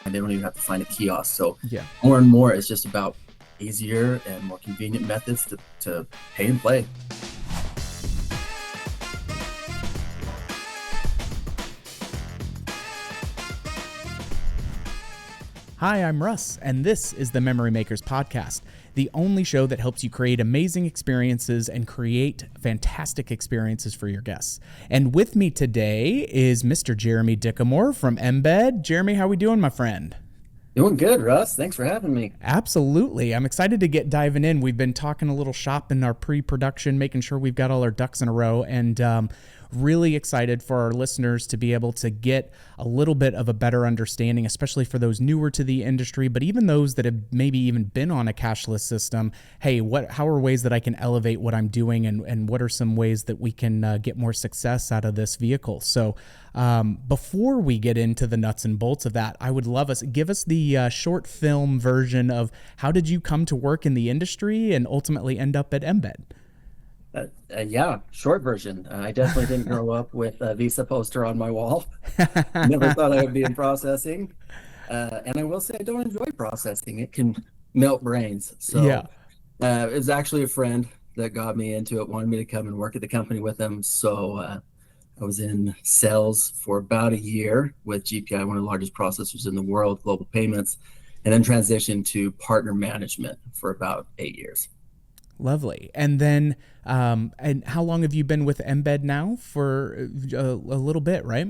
and they don't even have to find a kiosk. So Yeah. more and more, it's just about easier and more convenient methods to pay and play. Hi, I'm Russ, and this is the Memory Makers Podcast, the only show that helps you create amazing experiences and create fantastic experiences for your guests. And with me today is Mr. Jeremy Dickamore from Embed. Jeremy, how are we doing, my friend? Doing good, Russ. Thanks for having me. Absolutely. I'm excited to get diving in. We've been talking a little shop in our pre-production, making sure we've got all our ducks in a row, and really excited for our listeners to be able to get a little bit of a better understanding, especially for those newer to the industry, but even those that have maybe even been on a cashless system. Hey, how are ways that I can elevate what I'm doing, and what are some ways that we can get more success out of this vehicle? So before we get into the nuts and bolts of that, I would love give us the short film version of how did you come to work in the industry and ultimately end up at Embed? Yeah, short version. I definitely didn't grow up with a Visa poster on my wall. Never thought I would be in processing. And I will say I don't enjoy processing. It can melt brains. Yeah. So it was actually a friend that got me into it, wanted me to come and work at the company with him. So I was in sales for about a year with GPI, one of the largest processors in the world, global payments, and then transitioned to partner management for about 8 years. Lovely. And then, and how long have you been with Embed now? For a little bit, right?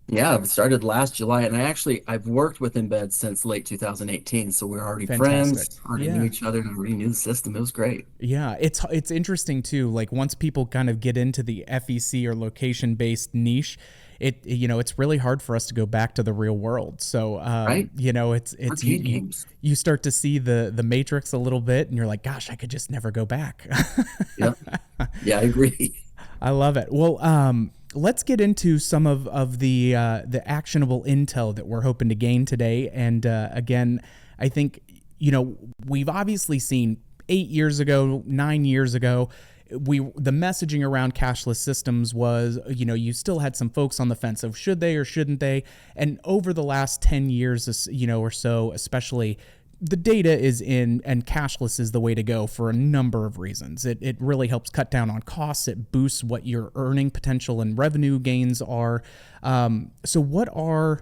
Yeah, I've started last July, and I've worked with Embed since late 2018. So we're already Fantastic. friends, already knew Yeah. each other, and already knew the system. It was great. Yeah, it's interesting too. Like once people kind of get into the FEC or location based niche, it's really hard for us to go back to the real world. So Right? it's Arcade games. you start to see the matrix a little bit, and you're like, gosh, I could just never go back. Yep. Yeah, I agree. I love it. Well, let's get into some of the actionable intel that we're hoping to gain today. And again, I think we've obviously seen 8 years ago, 9 years ago, the messaging around cashless systems was, you still had some folks on the fence of should they or shouldn't they. And over the last 10 years, or so, especially, the data is in, and cashless is the way to go for a number of reasons. It really helps cut down on costs. It boosts what your earning potential and revenue gains are. So what are,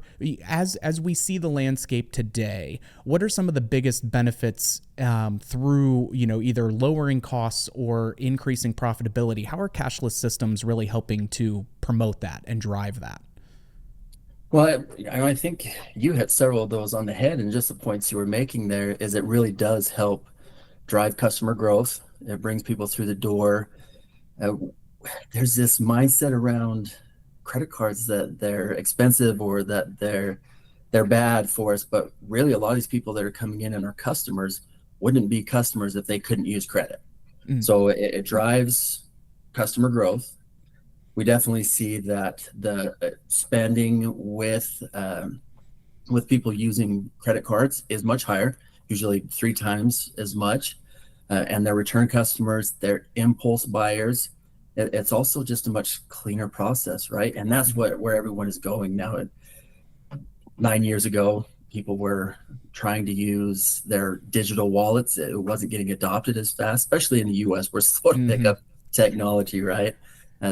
as we see the landscape today, what are some of the biggest benefits through, either lowering costs or increasing profitability? How are cashless systems really helping to promote that and drive that? Well, I think you hit several of those on the head, and just the points you were making there is it really does help drive customer growth. It brings people through the door. Uh, there's this mindset around credit cards that they're expensive or that they're bad for us, but really a lot of these people that are coming in and are customers wouldn't be customers if they couldn't use credit. Mm, So it drives customer growth. We definitely see that the spending with people using credit cards is much higher, usually 3 times as much, and their return customers, their impulse buyers. It's also just a much cleaner process, right? And that's mm, where everyone is going now. 9 years ago, people were trying to use their digital wallets. It wasn't getting adopted as fast, especially in the US. We're slow to pick mm-hmm. up technology, right?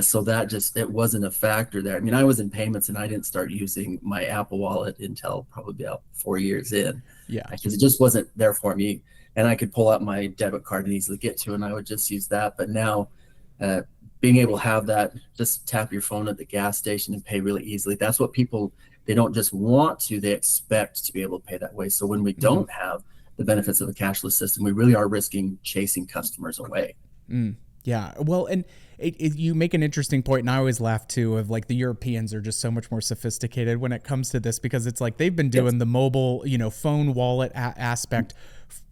So that it wasn't a factor there. I mean, I was in payments and I didn't start using my Apple Wallet until probably about 4 years in, Yeah. because it just wasn't there for me. And I could pull out my debit card and easily get to, and I would just use that. But now, uh, being able to have that, just tap your phone at the gas station and pay really easily. That's what people, they don't just want to, they expect to be able to pay that way. So when we Mm-hmm. don't have the benefits of a cashless system, we really are risking chasing customers away. Mm, yeah. Well, and you make an interesting point, and I always laugh too, of like the Europeans are just so much more sophisticated when it comes to this, because it's like they've been Yes. doing the mobile, phone wallet aspect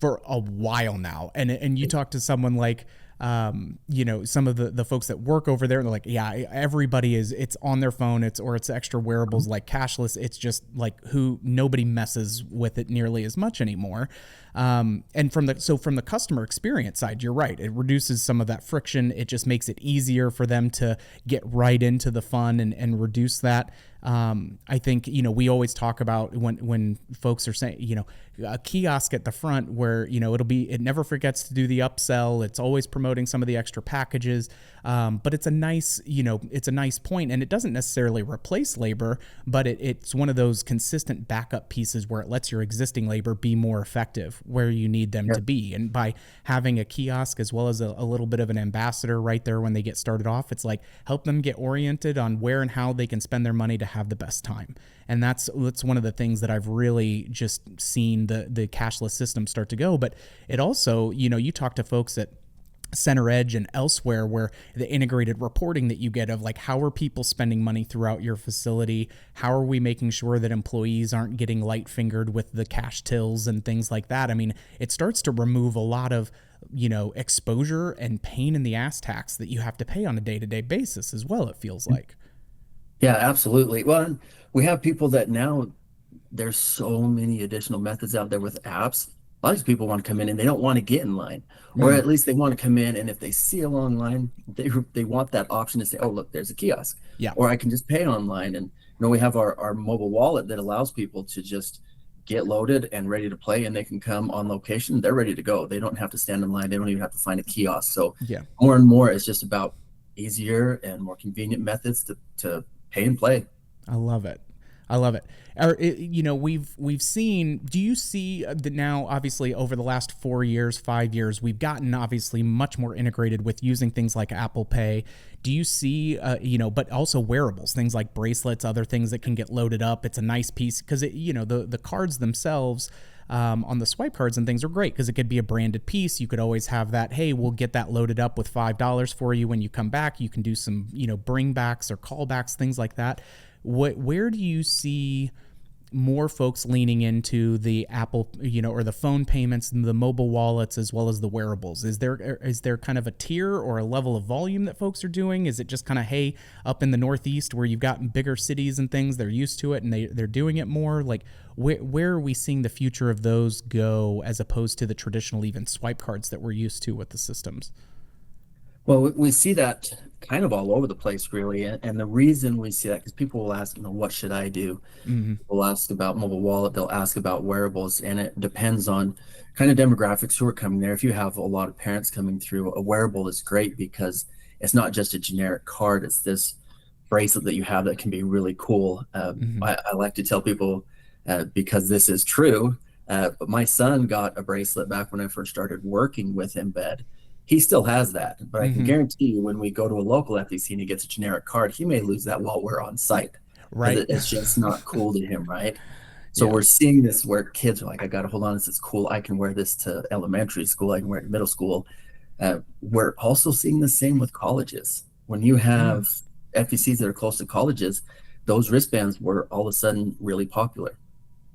for a while now. And you talk to someone like, some of the folks that work over there, and they're like, yeah, everybody it's on their phone, it's extra wearables like cashless. It's just like nobody messes with it nearly as much anymore. And from the customer experience side, you're right. It reduces some of that friction. It just makes it easier for them to get right into the fun and reduce that. I think, we always talk about when folks are saying, a kiosk at the front where, it never forgets to do the upsell. It's always promoting some of the extra packages. But it's a nice, it's a nice point, and it doesn't necessarily replace labor, but it's one of those consistent backup pieces where it lets your existing labor be more effective where you need them to be. And by having a kiosk as well as a little bit of an ambassador right there when they get started off, it's like help them get oriented on where and how they can spend their money to have the best time. And that's one of the things that I've really just seen the cashless system start to go. But it also, you talk to folks at Center Edge and elsewhere where the integrated reporting that you get of like, how are people spending money throughout your facility? How are we making sure that employees aren't getting light fingered with the cash tills and things like that? I mean, it starts to remove a lot of, exposure and pain in the ass tax that you have to pay on a day-to-day basis as well, it feels like. Yeah, absolutely. Well, we have people that now there's so many additional methods out there with apps. A lot of people want to come in and they don't want to get in line, or at least they want to come in and if they see a long line, they want that option to say, oh, look, there's a kiosk, or I can just pay online. And we have our mobile wallet that allows people to just get loaded and ready to play, and they can come on location. They're ready to go. They don't have to stand in line. They don't even have to find a kiosk. So more and more, it's just about easier and more convenient methods to pay and play. I love it. We've seen, do you see that now, obviously over the last 4 years, 5 years, we've gotten obviously much more integrated with using things like Apple Pay. Do you see, but also wearables, things like bracelets, other things that can get loaded up. It's a nice piece because the cards themselves, on the swipe cards and things are great because it could be a branded piece. You could always have that, hey, we'll get that loaded up with $5 for you when you come back. You can do some, bringbacks or callbacks, things like that. Where do you see more folks leaning into the Apple, or the phone payments and the mobile wallets as well as the wearables? Is there kind of a tier or a level of volume that folks are doing? Is it just kind of, hey, up in the Northeast where you've got bigger cities and things, they're used to it and they're doing it more? Like where are we seeing the future of those go as opposed to the traditional even swipe cards that we're used to with the systems? Well, we see that kind of all over the place, really. And the reason we see that, because people will ask, what should I do? They'll ask about mobile wallet, they'll ask about wearables, and it depends on kind of demographics who are coming there. If you have a lot of parents coming through, a wearable is great because it's not just a generic card, it's this bracelet that you have that can be really cool. I like to tell people, because this is true, but my son got a bracelet back when I first started working with Embed. He still has that, but I can guarantee you when we go to a local FEC and he gets a generic card, he may lose that while we're on site. Right. It's just not cool to him, right? So we're seeing this where kids are like, I got to hold on, this is cool. I can wear this to elementary school. I can wear it to middle school. We're also seeing the same with colleges. When you have FECs that are close to colleges, those wristbands were all of a sudden really popular.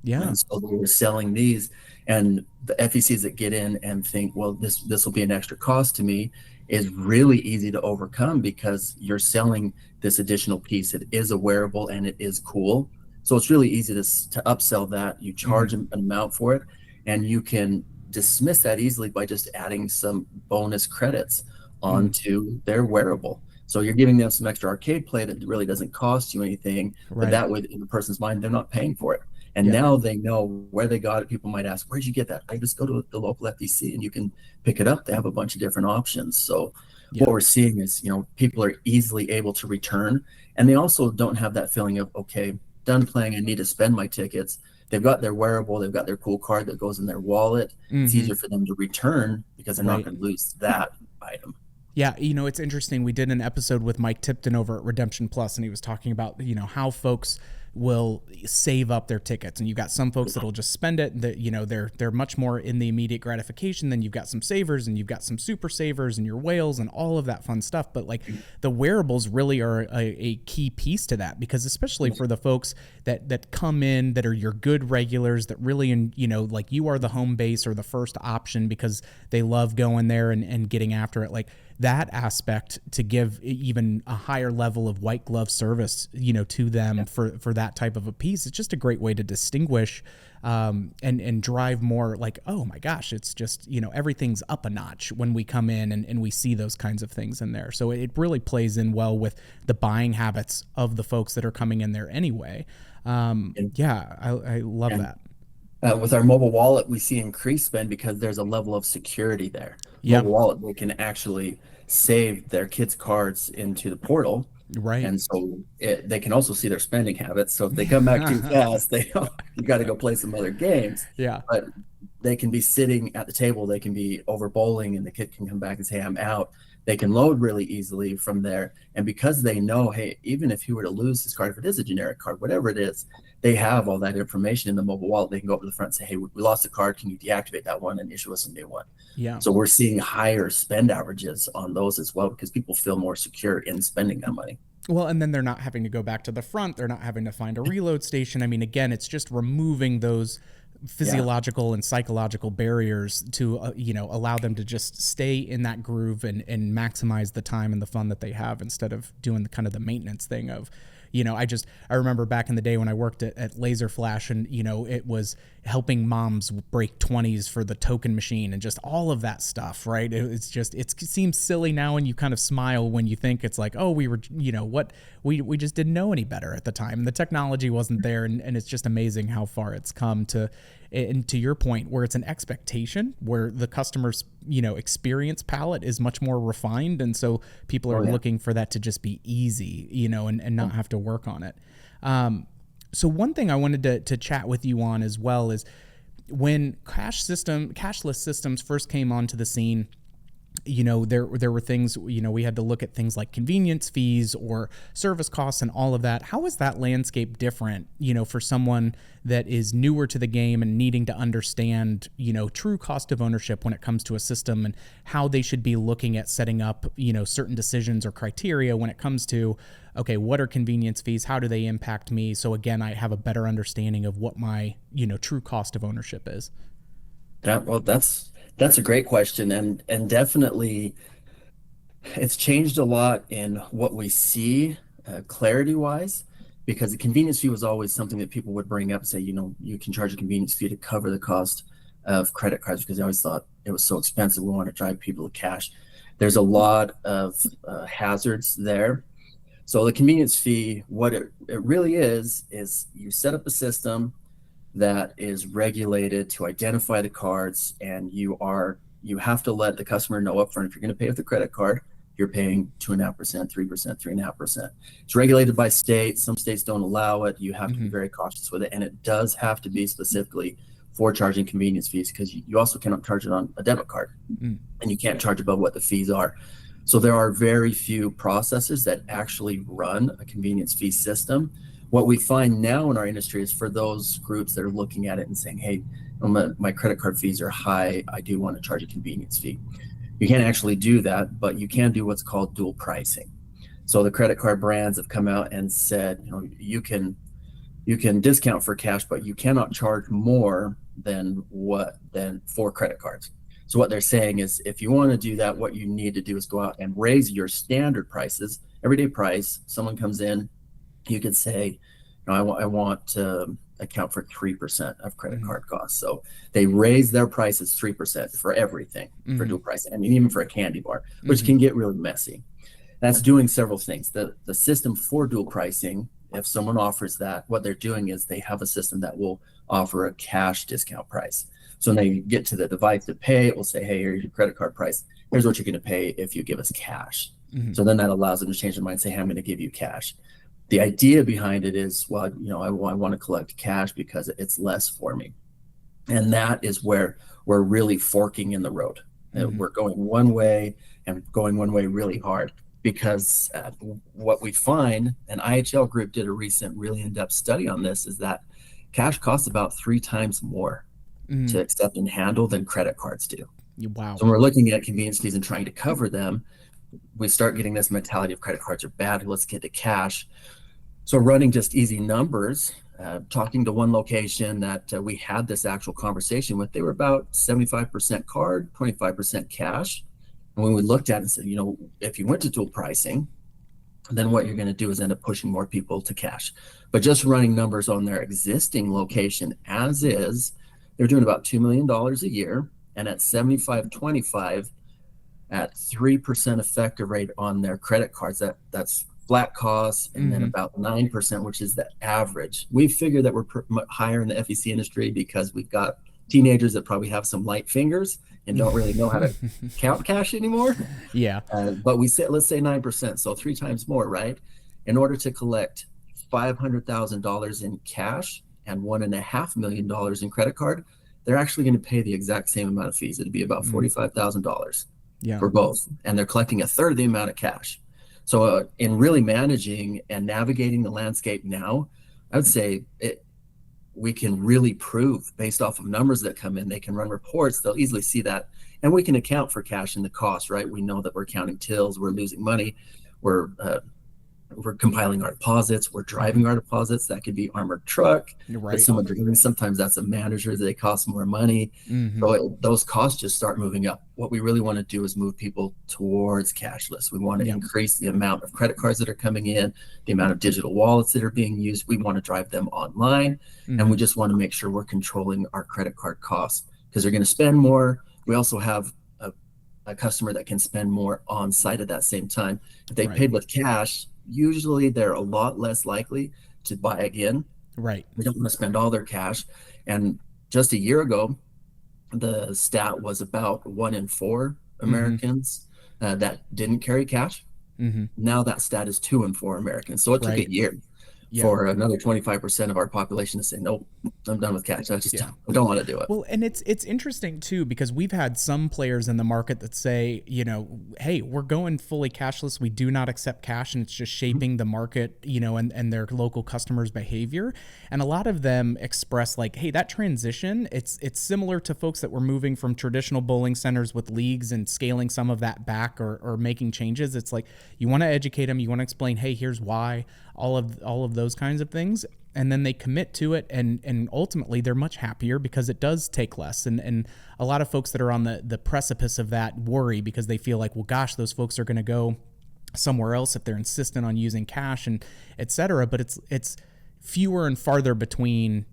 Yeah. And so we were selling these, and the FECs that get in and think, well, this will be an extra cost to me, is really easy to overcome because you're selling this additional piece. It is a wearable and it is cool. So it's really easy to upsell that. You charge an amount for it, and you can dismiss that easily by just adding some bonus credits onto their wearable. So you're giving them some extra arcade play that really doesn't cost you anything, but that way in the person's mind, they're not paying for it. And now they know where they got it. People might ask, where'd you get that? I just go to the local FEC and you can pick it up. They have a bunch of different options. So what we're seeing is, people are easily able to return, and they also don't have that feeling of, okay, done playing, I need to spend my tickets. They've got their wearable, they've got their cool card that goes in their wallet. It's easier for them to return because they're not going to lose that item. Yeah, it's interesting. We did an episode with Mike Tipton over at Redemption Plus, and he was talking about, how folks will save up their tickets, and you've got some folks that'll just spend it. That they're much more in the immediate gratification. Then you've got some savers, and you've got some super savers, and your whales, and all of that fun stuff. But like the wearables really are a key piece to that, because especially for the folks that come in that are your good regulars that really, like you are the home base or the first option because they love going there and getting after it. Like that aspect to give even a higher level of white glove service, to them for that type of a piece. It's just a great way to distinguish and drive more like, oh my gosh, it's just, everything's up a notch when we come in and we see those kinds of things in there. So it really plays in well with the buying habits of the folks that are coming in there anyway. I love that. With our mobile wallet, we see increased spend because there's a level of security there. Yep. Mobile wallet, they can actually save their kids' cards into the portal. Right. And so they can also see their spending habits. So if they come back too fast, you got to go play some other games. Yeah. But they can be sitting at the table. They can be over bowling, and the kid can come back and say, I'm out. They can load really easily from there. And because they know, hey, even if he were to lose his card, if it is a generic card, whatever it is, they have all that information in the mobile wallet. They can go up to the front and say, hey, we lost the card. Can you deactivate that one and issue us a new one? Yeah. So we're seeing higher spend averages on those as well, because people feel more secure in spending that money. Well, and then they're not having to go back to the front. They're not having to find a reload station. I mean, again, it's just removing those physiological and psychological barriers to, allow them to just stay in that groove and maximize the time and the fun that they have, instead of doing the kind of the maintenance thing of, I remember back in the day when I worked at Laser Flash, and, it was helping moms break 20s for the token machine and just all of that stuff, right? It seems silly now, and you kind of smile when you think it's like, oh, we were, we just didn't know any better at the time. The technology wasn't there, and it's just amazing how far it's come and to your point, where it's an expectation, where the customer's, experience palette is much more refined. And so people are looking for that to just be easy, and not have to work on it. So one thing I wanted to chat with you on as well is when cashless systems first came onto the scene, there were things, we had to look at things like convenience fees or service costs and all of that. How is that landscape different, for someone that is newer to the game and needing to understand, true cost of ownership when it comes to a system, and how they should be looking at setting up, certain decisions or criteria when it comes to, okay, what are convenience fees? How do they impact me? So again, I have a better understanding of what my, true cost of ownership is. That's a great question, and definitely it's changed a lot in what we see clarity-wise, because the convenience fee was always something that people would bring up and say, you can charge a convenience fee to cover the cost of credit cards, because they always thought it was so expensive. We want to drive people to cash. There's a lot of hazards there. So the convenience fee, what it really is you set up a system that is regulated to identify the cards, and you have to let the customer know upfront, if you're going to pay with a credit card, you're paying 2.5%, 3%, 3.5%. It's regulated by state. Some states don't allow it. You have to be very cautious with it, and it does have to be specifically for charging convenience fees, because you also cannot charge it on a debit card, and you can't charge above what the fees are. So there are very few processors that actually run a convenience fee system. What we find now in our industry is for those groups that are looking at it and saying, hey, my credit card fees are high, I do want to charge a convenience fee. You can't actually do that, but you can do what's called dual pricing. So the credit card brands have come out and said, you can discount for cash, but you cannot charge more than for credit cards. So what they're saying is, if you want to do that, what you need to do is go out and raise your standard prices, everyday price. Someone comes in, you could say, I want to account for 3% of credit card costs. So they raise their prices 3% for everything for dual pricing. I mean, even for a candy bar, which can get really messy. That's doing several things. The system for dual pricing, if someone offers that, what they're doing is they have a system that will offer a cash discount price. So when they get to the device to pay, it will say, hey, here's your credit card price. Here's what you're going to pay if you give us cash. So then that allows them to change their mind and say, hey, I'm going to give you cash. The idea behind it is, well, I want to collect cash because it's less for me. And that is where we're really forking in the road. We're going one way, and going one way really hard, because what we find, an IHL group did a recent really in-depth study on this, is that cash costs about 3 times more to accept and handle than credit cards do. Wow. So when we're looking at convenience fees and trying to cover them, we start getting this mentality of credit cards are bad, let's get to cash. So running just easy numbers, talking to one location that we had this actual conversation with, they were about 75% card, 25% cash. And when we looked at it and said, if you went to dual pricing, then what you're going to do is end up pushing more people to cash. But just running numbers on their existing location as is, they're doing about $2 million a year. And at 75/25, at 3% effective rate on their credit cards, that's flat costs, and then about 9%, which is the average. We figure that we're higher in the FEC industry because we've got teenagers that probably have some light fingers and don't really know how to count cash anymore. Yeah. But let's say 9%, so 3 times more, right? In order to collect $500,000 in cash and $1.5 million in credit card, they're actually going to pay the exact same amount of fees. It'd be about $45,000 for both, and they're collecting a third of the amount of cash. So in really managing and navigating the landscape now, I would say we can really prove based off of numbers that come in. They can run reports. They'll easily see that. And we can account for cash in the cost, right? We know that we're counting tills. We're losing money. We're compiling our deposits. We're driving our deposits. That could be armored truck. Right. Someone driving. Sometimes that's a manager. They cost more money. So those costs just start moving up. What we really want to do is move people towards cashless. We want to increase the amount of credit cards that are coming in, the amount of digital wallets that are being used. We want to drive them online, and we just want to make sure we're controlling our credit card costs because they're going to spend more. We also have a customer that can spend more on site at that same time. If they paid with cash, usually they're a lot less likely to buy again. Right. They don't want to spend all their cash. And just a year ago, the stat was about 1 in 4 Americans that didn't carry cash. Now that stat is 2 in 4 Americans. So it took a year for another 25% of our population to say, nope, I'm done with cash. I don't want to do it. Well, and it's interesting too, because we've had some players in the market that say, hey, we're going fully cashless. We do not accept cash, and it's just shaping the market, and their local customers' behavior. And a lot of them express like, hey, that transition, it's similar to folks that were moving from traditional bowling centers with leagues and scaling some of that back or making changes. It's like, you want to educate them. You want to explain, hey, here's why, all of those kinds of things. And then they commit to it, and ultimately they're much happier because it does take less. And a lot of folks that are on the precipice of that worry because they feel like, well, gosh, those folks are going to go somewhere else if they're insistent on using cash and et cetera. But it's fewer and farther between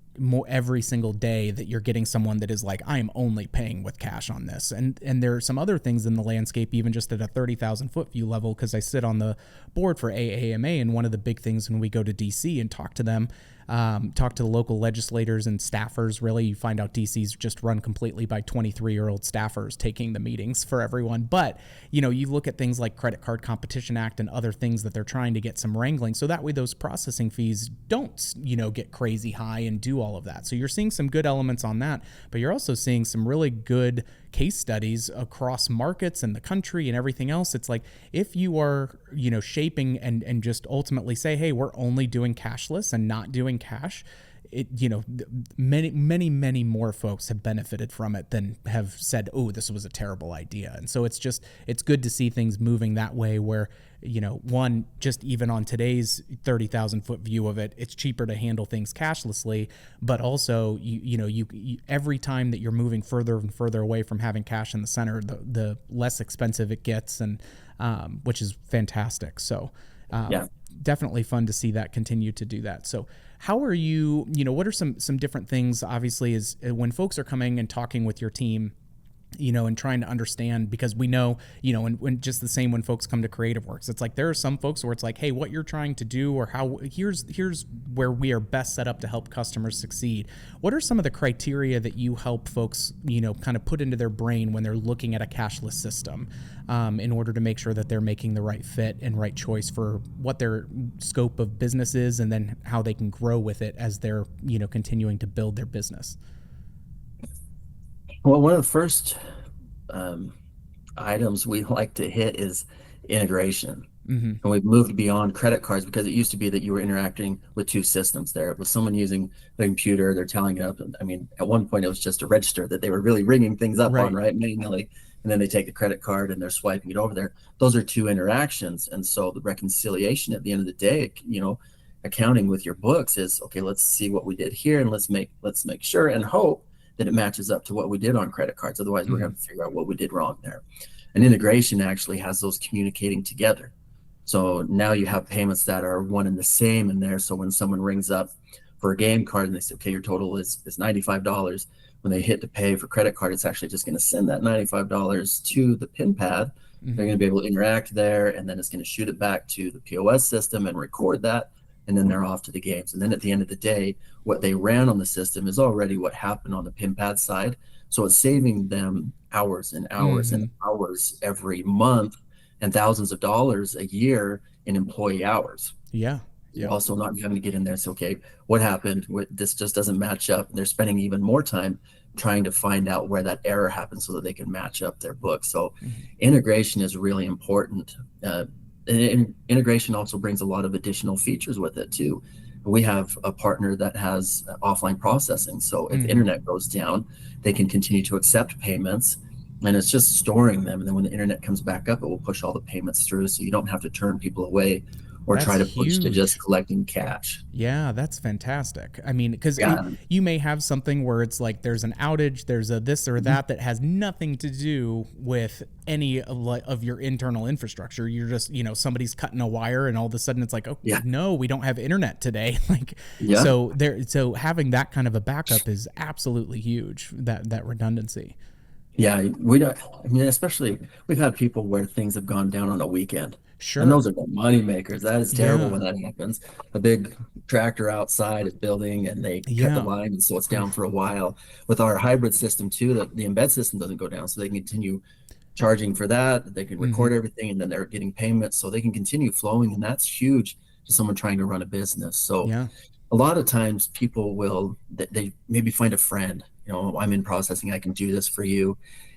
every single day that you're getting someone that is like, I am only paying with cash on this. And there are some other things in the landscape, even just at a 30,000 foot view level, because I sit on the board for AAMA, and one of the big things when we go to DC and talk to them, talk to the local legislators and staffers, really, you find out DC's just run completely by 23-year-old staffers taking the meetings for everyone. But, you look at things like Credit Card Competition Act and other things that they're trying to get some wrangling. So that way those processing fees don't, get crazy high and do all of that. So you're seeing some good elements on that, but you're also seeing some really good case studies across markets and the country and everything else. It's like, if you are, shaping and just ultimately say, hey, we're only doing cashless and not doing cash, many more folks have benefited from it than have said, oh, this was a terrible idea. And so it's good to see things moving that way where, one, just even on today's 30,000 foot view of it, it's cheaper to handle things cashlessly, but also, you every time that you're moving further and further away from having cash in the center, the less expensive it gets, and which is fantastic. So definitely fun to see that continue to do that. So how are you, what are some different things, obviously, is when folks are coming and talking with your team, and trying to understand, because we know, when just the same when folks come to Creative Works, it's like there are some folks where it's like, hey, what you're trying to do, or how here's where we are best set up to help customers succeed. What are some of the criteria that you help folks, kind of put into their brain when they're looking at a cashless system, in order to make sure that they're making the right fit and right choice for what their scope of business is, and then how they can grow with it as they're, continuing to build their business? Well, one of the first items we like to hit is integration. And we've moved beyond credit cards, because it used to be that you were interacting with 2 systems there. With someone using the computer, they're telling it up. I mean, at one point it was just a register that they were really ringing things up on, right, manually. And then they take the credit card and they're swiping it over there. Those are 2 interactions. And so the reconciliation at the end of the day, accounting with your books is, okay, let's see what we did here, and let's make sure and hope that it matches up to what we did on credit cards. Otherwise, we're going to figure out what we did wrong there. An integration actually has those communicating together. So now you have payments that are one and the same in there. So when someone rings up for a game card and they say, okay, your total is $95. When they hit to pay for credit card, it's actually just going to send that $95 to the pin pad. They're going to be able to interact there, and then it's going to shoot it back to the POS system and record that, and then they're off to the games. And then at the end of the day, what they ran on the system is already what happened on the pin pad side. So it's saving them hours and hours and hours every month and thousands of dollars a year in employee hours. Yeah. You're also not having to get in there and say, okay, what happened? This just doesn't match up. And they're spending even more time trying to find out where that error happened so that they can match up their book. So integration is really important. And integration also brings a lot of additional features with it too. We have a partner that has offline processing. So if internet goes down, they can continue to accept payments, and it's just storing them. And then when the internet comes back up, it will push all the payments through. So you don't have to turn people away or That's try to push to huge. just collecting cash. Yeah, that's fantastic. I mean, because Yeah. you may have something where it's like there's an outage, there's a this or that has nothing to do with any of your internal infrastructure. You're just, somebody's cutting a wire and all of a sudden it's like, oh, Yeah. no, we don't have internet today. Like, Yeah. so having that kind of a backup is absolutely huge, that redundancy. Yeah, we don't. I mean, especially we've had people where things have gone down on a weekend, and Sure. those are the money makers. That is terrible Yeah. when that happens. A big tractor outside is building, and they cut the Yeah. line, and so it's down for a while. With our hybrid system too, the embed system doesn't go down, so they can continue charging for that. They can record everything, and then they're getting payments, so they can continue flowing, and that's huge to someone trying to run a business. So Yeah. a lot of times people will they maybe find a friend, I'm in processing, I can do this for you.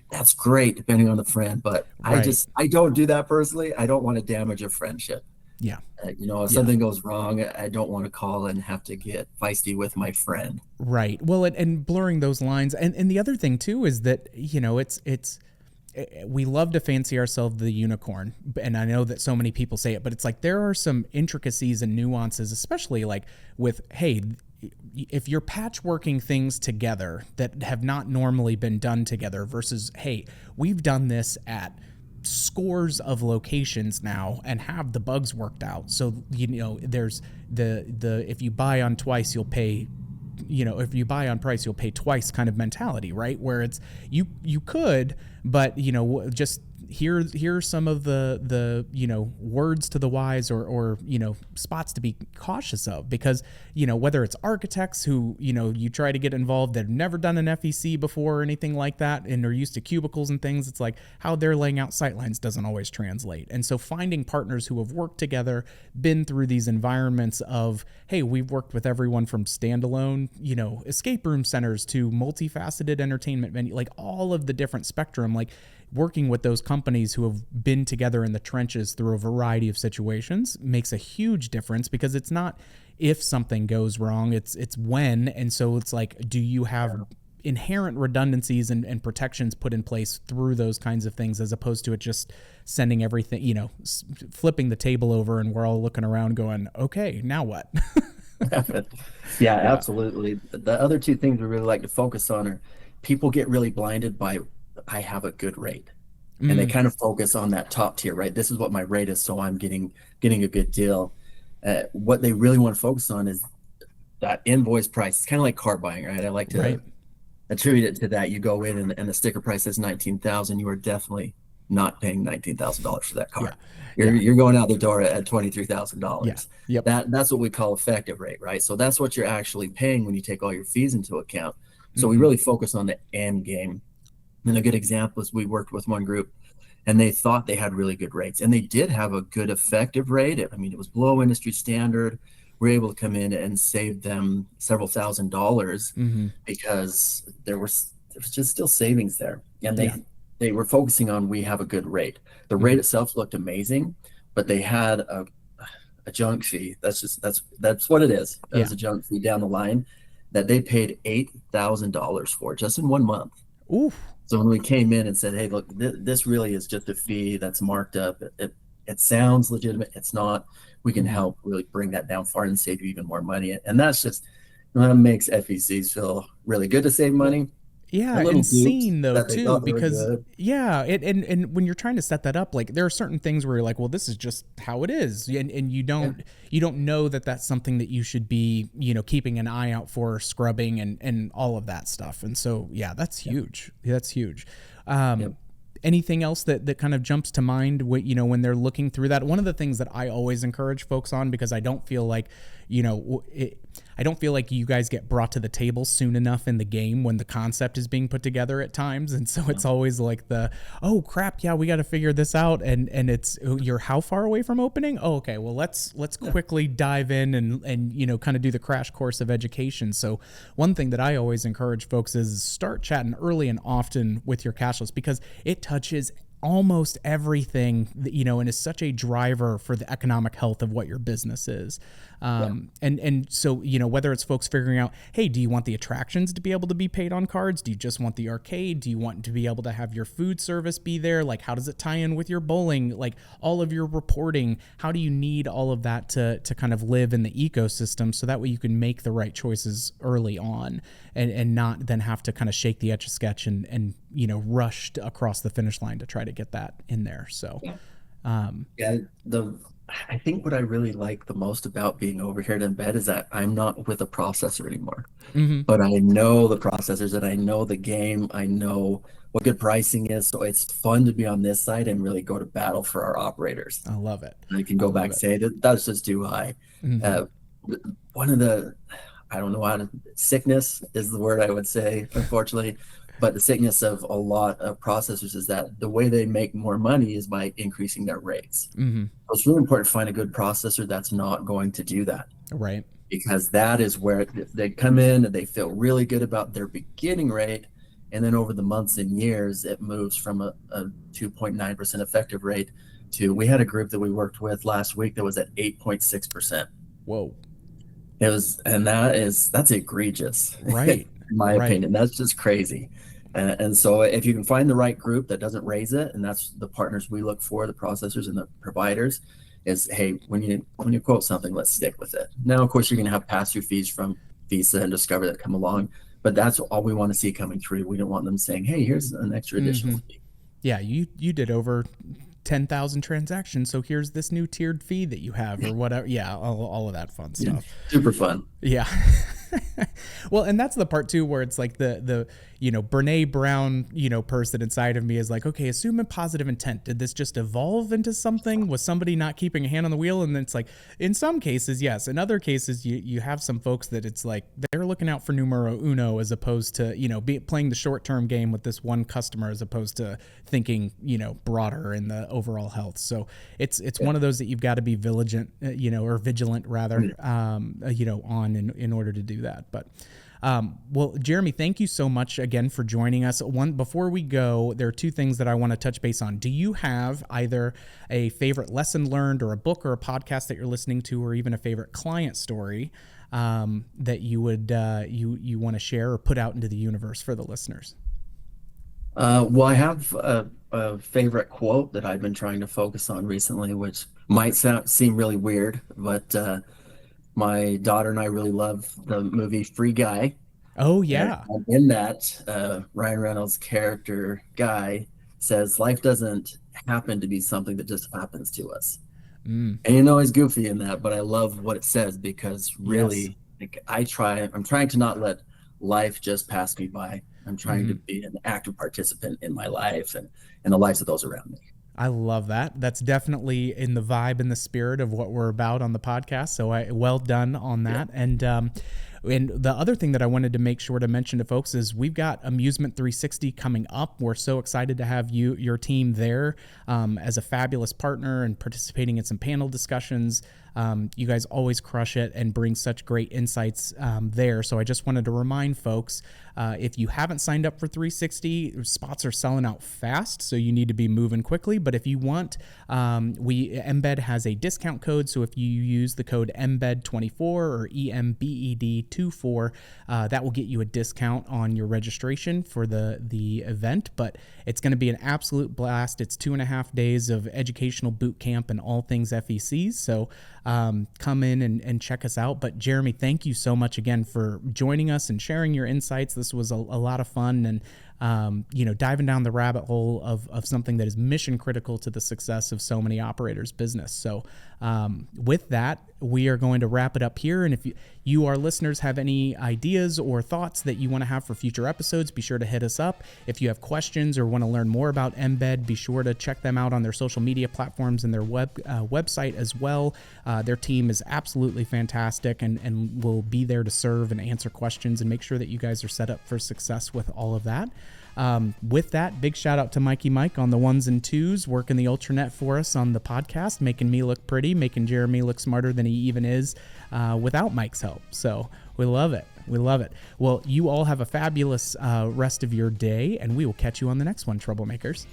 That's great depending on the friend, but Right. I don't do that personally. I don't want to damage a friendship. Yeah. If Yeah. something goes wrong, I don't want to call and have to get feisty with my friend. Right. Well, and blurring those lines, and the other thing too is that it's we love to fancy ourselves the unicorn, and I know that so many people say it, but it's like there are some intricacies and nuances, especially like with, hey, if you're patchworking things together that have not normally been done together versus, hey, we've done this at scores of locations now and have the bugs worked out. So, there's the if you buy on twice, you'll pay, if you buy on price, you'll pay twice kind of mentality, right? Where it's you could, but just here's some of the words to the wise, or spots to be cautious of, because whether it's architects who you try to get involved that have never done an FEC before or anything like that and are used to cubicles and things, it's like how they're laying out sightlines doesn't always translate. And so finding partners who have worked together, been through these environments of, hey, we've worked with everyone from standalone escape room centers to multifaceted entertainment venue, like all of the different spectrum, like working with those companies who have been together in the trenches through a variety of situations makes a huge difference, because it's not if something goes wrong, it's when. And so it's like, do you have inherent redundancies and protections put in place through those kinds of things, as opposed to it just sending everything, flipping the table over and we're all looking around going, okay, now what? Yeah, absolutely. The other two things we really like to focus on are people get really blinded by, I have a good rate. And they kind of focus on that top tier, right? This is what my rate is, so I'm getting a good deal. What they really want to focus on is that invoice price. It's kind of like car buying, right? I like to attribute it to that. You go in and the sticker price says 19,000. You are definitely not paying $19,000 for that car. You're going out the door at $23,000. Yep. That's what we call effective rate, right? So that's what you're actually paying when you take all your fees into account. So we really focus on the end game. And a good example is we worked with one group and they thought they had really good rates, and they did have a good effective rate. I mean, it was below industry standard. We're able to come in and save them several $1,000s because there was just still savings there. And they were focusing on, we have a good rate. The rate itself looked amazing, but they had a junk fee. That's what it is. That was a junk fee down the line that they paid $8,000 for just in 1 month. Oof. So when we came in and said, hey, look, this really is just a fee that's marked up. It sounds legitimate. It's not. We can help really bring that down far and save you even more money. And that's just, that makes FECs feel really good to save money. Yeah, They're little and dupes seen though that they too, thought they were because good. yeah, and when you're trying to set that up, like there are certain things where you're like, well, this is just how it is, and Yeah. you don't know that that's something that you should be, keeping an eye out for, scrubbing and all of that stuff. And so yeah, that's Yeah. huge. That's huge. Yep. Anything else that kind of jumps to mind when they're looking through that? One of the things that I always encourage folks on, because I don't feel like I don't feel like you guys get brought to the table soon enough in the game when the concept is being put together at times. And so Yeah. it's always like oh crap, yeah, we got to figure this out. And it's, you're how far away from opening? Oh, okay. Well, let's Yeah. quickly dive in and kind of do the crash course of education. So one thing that I always encourage folks is start chatting early and often with your cashless, because it touches almost everything and is such a driver for the economic health of what your business is. Yeah. And so whether it's folks figuring out, hey, do you want the attractions to be able to be paid on cards? Do you just want the arcade? Do you want to be able to have your food service be there? Like, how does it tie in with your bowling? Like, all of your reporting, how do you need all of that to kind of live in the ecosystem, so that way you can make the right choices early on, and not then have to kind of shake the Etch-a-Sketch and rushed across the finish line to try to get that in there. So Yeah. Yeah, I think what I really like the most about being over here at Embed is that I'm not with a processor anymore, mm-hmm. but I know the processors and I know the game. I know what good pricing is. So it's fun to be on this side and really go to battle for our operators. I love it. And I can I go back love and it. say that that's just too high. Mm-hmm. Uh, one of the, I don't know how to, sickness is the word I would say, unfortunately. But the sickness of a lot of processors is that the way they make more money is by increasing their rates. Mm-hmm. So it's really important to find a good processor that's not going to do that, Right. because that is where they come in and they feel really good about their beginning rate. And then over the months and years, it moves from a 2.9% effective rate to, we had a group that we worked with last week that was at 8.6%. Whoa. And that's egregious, in Right. my Right. opinion. That's just crazy. And so if you can find the right group that doesn't raise it, and that's the partners we look for, the processors and the providers, is, hey, when you quote something, let's stick with it. Now, of course, you're going to have pass-through fees from Visa and Discover that come along, but that's all we want to see coming through. We don't want them saying, hey, here's an extra additional Mm-hmm. fee. Yeah, you did over 10,000 transactions, so here's this new tiered fee that you have, or whatever. Yeah, all of that fun Yeah, stuff. super fun. Yeah. Well, and that's the part too, where it's like the Brene Brown, person inside of me is like, okay, assume a positive intent. Did this just evolve into something? Was somebody not keeping a hand on the wheel? And then it's like, in some cases, yes. In other cases, you have some folks that it's like they're looking out for numero uno, as opposed to, playing the short-term game with this one customer, as opposed to thinking, broader in the overall health. So it's Yeah. one of those that you've got to be vigilant, or vigilant rather, on in order to do that. But well, Jeremy, thank you so much again for joining us. Before we go, there are two things that I want to touch base on. Do you have either a favorite lesson learned, or a book or a podcast that you're listening to, or even a favorite client story that you would you want to share or put out into the universe for the listeners? Well, I have a favorite quote that I've been trying to focus on recently, which might seem really weird, but my daughter and I really love the movie Free Guy. Oh And yeah. in that, Ryan Reynolds' character, Guy, says, life doesn't happen to be something that just happens to us. Mm, And he's goofy in that, but I love what it says, because yes. really, like, I'm trying to not let life just pass me by. I'm trying Mm-hmm. to be an active participant in my life and the lives of those around me. I love that. That's definitely in the vibe and the spirit of what we're about on the podcast. So well done on Yeah. that. And the other thing that I wanted to make sure to mention to folks is we've got Amusement 360 coming up. We're so excited to have your team there as a fabulous partner and participating in some panel discussions. You guys always crush it and bring such great insights there. So I just wanted to remind folks, if you haven't signed up for 360, spots are selling out fast, so you need to be moving quickly. But if you want, Embed has a discount code. So if you use the code Embed24 or EMBED24, that will get you a discount on your registration for the event. But it's going to be an absolute blast. It's 2.5 days of educational boot camp and all things FECs. So come in and check us out. But Jeremy, thank you so much again for joining us and sharing your insights. This was a lot of fun, and diving down the rabbit hole of something that is mission critical to the success of so many operators' business. So with that, we are going to wrap it up here. And if you our listeners have any ideas or thoughts that you want to have for future episodes, be sure to hit us up. If you have questions or want to learn more about Embed, be sure to check them out on their social media platforms and their website as well. Their team is absolutely fantastic and will be there to serve and answer questions and make sure that you guys are set up for success with all of that. With that, big shout out to Mikey Mike on the ones and twos, working the Ultranet for us on the podcast, making me look pretty, making Jeremy look smarter than he even is without Mike's help. So we love it. We love it. Well, you all have a fabulous rest of your day, and we will catch you on the next one, Troublemakers.